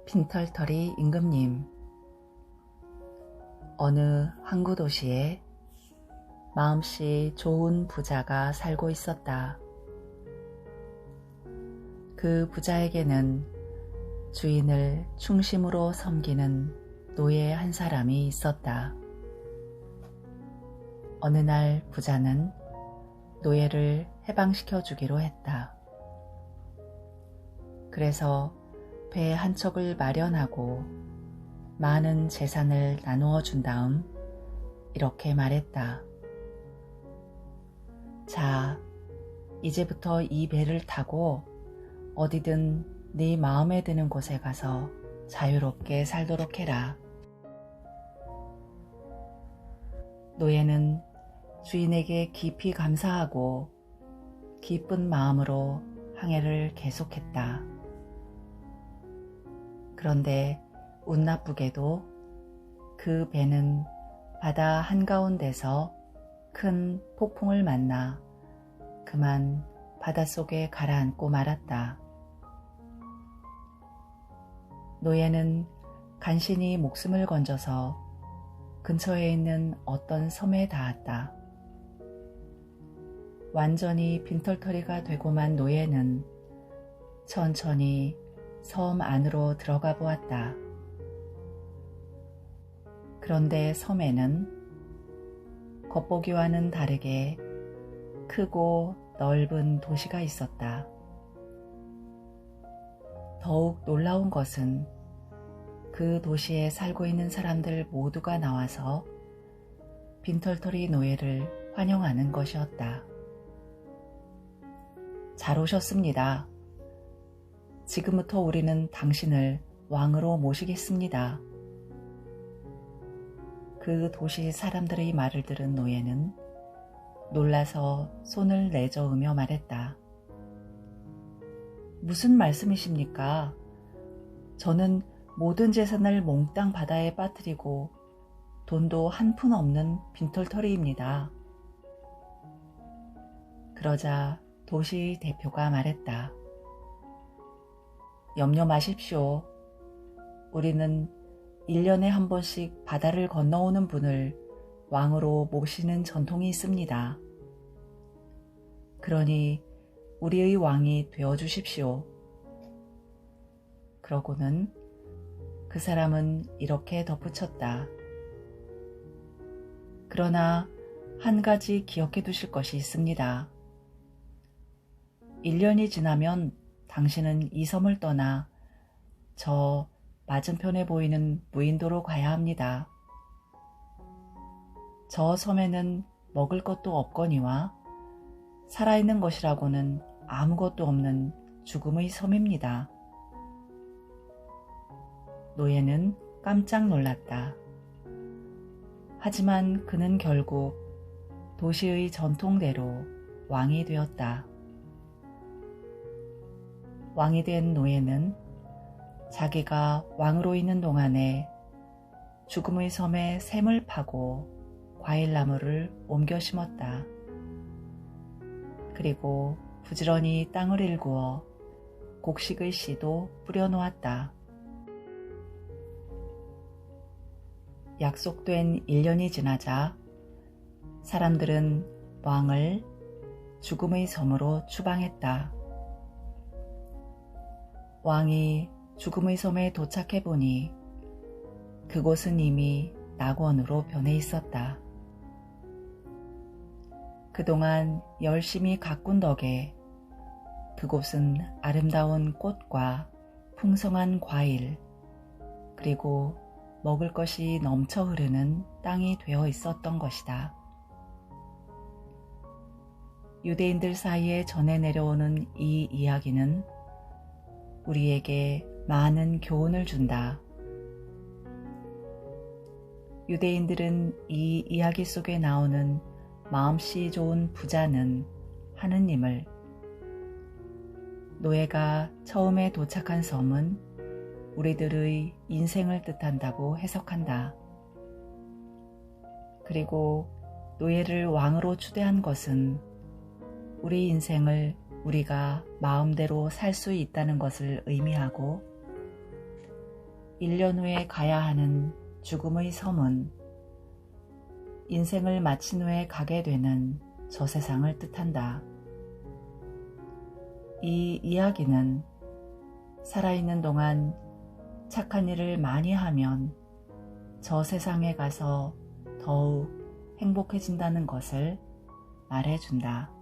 빈털터리 임금님. 어느 항구 도시에 마음씨 좋은 부자가 살고 있었다. 그 부자에게는 주인을 충심으로 섬기는 노예 한 사람이 있었다. 어느 날 부자는 노예를 해방시켜 주기로 했다. 그래서 배 한 척을 마련하고 많은 재산을 나누어 준 다음 이렇게 말했다. 자, 이제부터 이 배를 타고 어디든 네 마음에 드는 곳에 가서 자유롭게 살도록 해라. 노예는 주인에게 깊이 감사하고 기쁜 마음으로 항해를 계속했다. 그런데 운 나쁘게도 그 배는 바다 한가운데서 큰 폭풍을 만나 그만 바닷속에 가라앉고 말았다. 노예는 간신히 목숨을 건져서 근처에 있는 어떤 섬에 닿았다. 완전히 빈털터리가 되고만 노예는 천천히 섬 안으로 들어가 보았다. 그런데 섬에는 겉보기와는 다르게 크고 넓은 도시가 있었다. 더욱 놀라운 것은 그 도시에 살고 있는 사람들 모두가 나와서 빈털터리 노예를 환영하는 것이었다. 잘 오셨습니다. 지금부터 우리는 당신을 왕으로 모시겠습니다. 그 도시 사람들의 말을 들은 노예는 놀라서 손을 내저으며 말했다. 무슨 말씀이십니까? 저는 모든 재산을 몽땅 바다에 빠뜨리고 돈도 한 푼 없는 빈털터리입니다. 그러자 도시 대표가 말했다. 염려 마십시오. 우리는 1년에 한 번씩 바다를 건너오는 분을 왕으로 모시는 전통이 있습니다. 그러니 우리의 왕이 되어주십시오. 그러고는 그 사람은 이렇게 덧붙였다. 그러나 한 가지 기억해 두실 것이 있습니다. 1년이 지나면 당신은 이 섬을 떠나 저 맞은편에 보이는 무인도로 가야 합니다. 저 섬에는 먹을 것도 없거니와 살아있는 것이라고는 아무것도 없는 죽음의 섬입니다. 노예는 깜짝 놀랐다. 하지만 그는 결국 도시의 전통대로 왕이 되었다. 왕이 된 노예는 자기가 왕으로 있는 동안에 죽음의 섬에 샘을 파고 과일나무를 옮겨 심었다. 그리고 부지런히 땅을 일구어 곡식의 씨도 뿌려놓았다. 약속된 1년이 지나자 사람들은 왕을 죽음의 섬으로 추방했다. 왕이 죽음의 섬에 도착해 보니 그곳은 이미 낙원으로 변해 있었다. 그동안 열심히 가꾼 덕에 그곳은 아름다운 꽃과 풍성한 과일, 그리고 먹을 것이 넘쳐 흐르는 땅이 되어 있었던 것이다. 유대인들 사이에 전해 내려오는 이 이야기는 우리에게 많은 교훈을 준다. 유대인들은 이 이야기 속에 나오는 마음씨 좋은 부자는 하느님을, 노예가 처음에 도착한 섬은 우리들의 인생을 뜻한다고 해석한다. 그리고 노예를 왕으로 추대한 것은 우리 인생을 우리가 마음대로 살 수 있다는 것을 의미하고 1년 후에 가야 하는 죽음의 섬은 인생을 마친 후에 가게 되는 저 세상을 뜻한다. 이 이야기는 살아있는 동안 착한 일을 많이 하면 저 세상에 가서 더욱 행복해진다는 것을 말해준다.